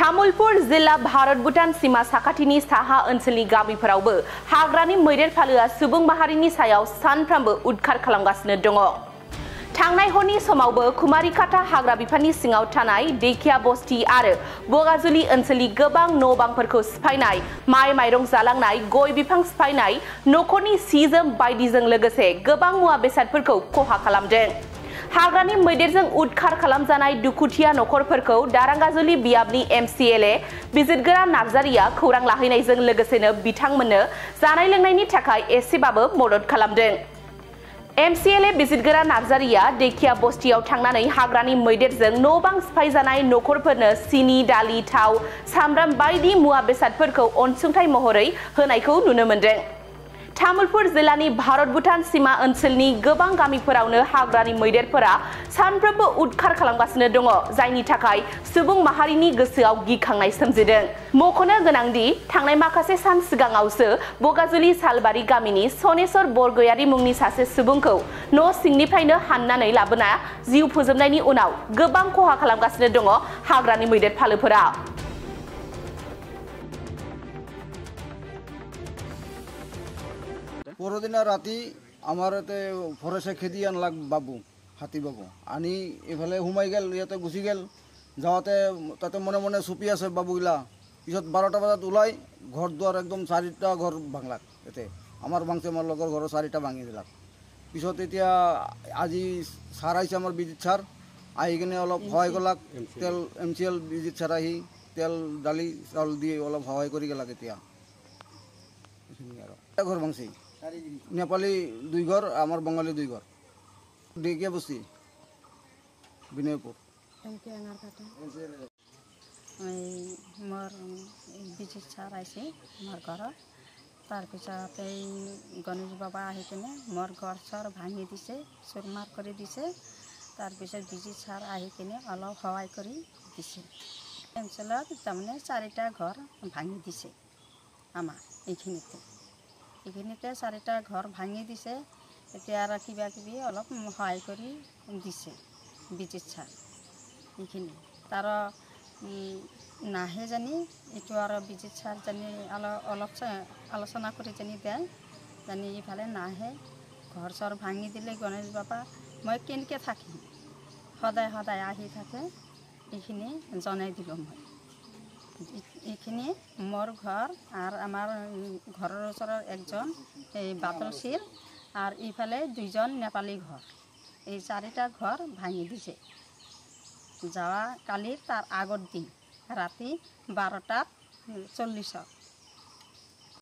तामुलपुर जिल्ला भारत भुटान सीमा साखाथिनि साहा ओनसोलनि गामिफोरावबो हाग्रानि मैदेर फालोआ सुबुं माहारिनि सायाव सानफ्रामबो उदखार खालामगासिनो दङ। थांनाय हरनि समावबो कुमारिकाटा हाग्रा बिफाननि सिङाव थानाय दैखिया बस्ती आरो बगाजुलि ओनसोलनि गोबां न' बांफोरखौ सिफायनाय, माइ माइरं जालांनाय, गय बिफां सिफायनाय, न'खरनि सि-जोम बायदिजों लोगोसे गोबां मुवा बेसादफोरखौ खहा खालामदों। हाग्रानि मैदेरजों उदखार खालामजानाय दुखुथिया न'खरफोरखौ दारांगाजुलि बियाबनि MCLA बिजितगोरा नार्जारिया खौरां लाहैनायजों लोगोसेनो बिथांमोननो जानाय लोंनायनि थाखाय एसेबाबो मदद खालामदों। MCLA बिजितगोरा नार्जारिया दैखिया बस्तियाव थांनानै हाग्रानि मैदेरजों न' बां सिफायजानाय न'खरफोरनो सिनि, दालि, थाव, सामब्राम बायदि मुवा बेसादफोरखौ अनसुंथाइ महरै होनायखौ नुनो मोनदों। तामुलपुर जिल्लानि भारत भुटान सीमा ओनसोलनि गोबां गामिफोरावनो हाग्रानि मैदेरफोरा सानफ्रोमबो उदखार खालामगासिनो दङ, जायनि थाखाय सुबुं माहारिनि गोसोआव गिखांनाय सोमजिदों। मख'नो गोनांदि थांनाय माखासे सान सिगाङावसो बगाजुलि सालबारि गामिनि सनेश्वर बरगयारी मुंनि सासे सुबुंखौ न' सिंनिफ्रायनो हाननानै लाबोना जिउ फोजोबनायनि उनाव गोबां खहा खालामगासिनो दङ हाग्रानि मैदेर फालोफोरा। পরদিনা রাতি আমার এতে ফরেস্টে খেদি আনলাক বাবু, হাতী বাবু আনি এফালে সোমাই গেল, ইয়াতে গুচি গেল। যাওঁতে তাতে মনে মনে চুপি আছে বাবুগিলা। পিছত 12টা বজাত ওলাই ঘৰ দুৱাৰ একদম 4টা ঘৰ ভাঙলাক। এতে আমাৰ ভাঙছে, আমাৰ লগৰ ঘৰৰ 4টা ভাঙি দিলাক। পিছত এতিয়া আজি ছাৰ আহিছে, আমাৰ বিজিত ছাৰ আহি কিনে অলপ সহায় কৰলাক। তেল MCL বিজিত ছাৰ আহি তেল দালি চাউল দি অলপ সহায় কৰি গেলাক। এতিয়া আৰু ঘৰ ভাঙছে, নেপালী 2 ঘৰ, আমাৰ বঙ্গালী 2 ঘৰ। ডেকিয়া বস্তি বিনয়পুৰ। মোৰ বিজিত ছাৰ আহিছে মোৰ ঘৰত। তাৰপিছত এই গণেশ বাবা আহি কিনে মোৰ ঘৰ চৰ ভাঙি দিছে, চুৰমাৰ কৰি দিছে। তাৰপিছত বিজিত ছাৰ আহি কিনে অলপ সহায় কৰি দিছে। অঞ্চলত তাৰমানে 4টা ঘৰ ভাঙি দিছে আমাৰ এইখিনিতে। 4টা ঘৰ ভাঙি দিছে। এতিয়া আৰু কিবা কিবি অলপ সহায় কৰি দিছে বিজিত ছাৰ। এইখিনি তাৰ নাহে জানি এইটো আৰু বিজিত ছাৰ জানি অলপ আলোচনা কৰি জানি দেয়, জানি ইফালে নাহে। ঘৰ চৰ ভাঙি দিলে গণেশ বাবা মই কেনেকৈ থাকিম, সদায় সদায় আহি থাকে। এইখিনি জনাই দিলোঁ মই। এইখিনি মোৰ ঘৰ আৰু আমাৰ ঘৰৰ ওচৰৰ একজন এই বাতলশীল আৰু ইফালে 2জন নেপালী ঘৰ, এই 4টা ঘৰ ভাঙি দিছে। যাওয়া কালিৰ তাৰ আগৰ দিন ৰাতি 12টা 40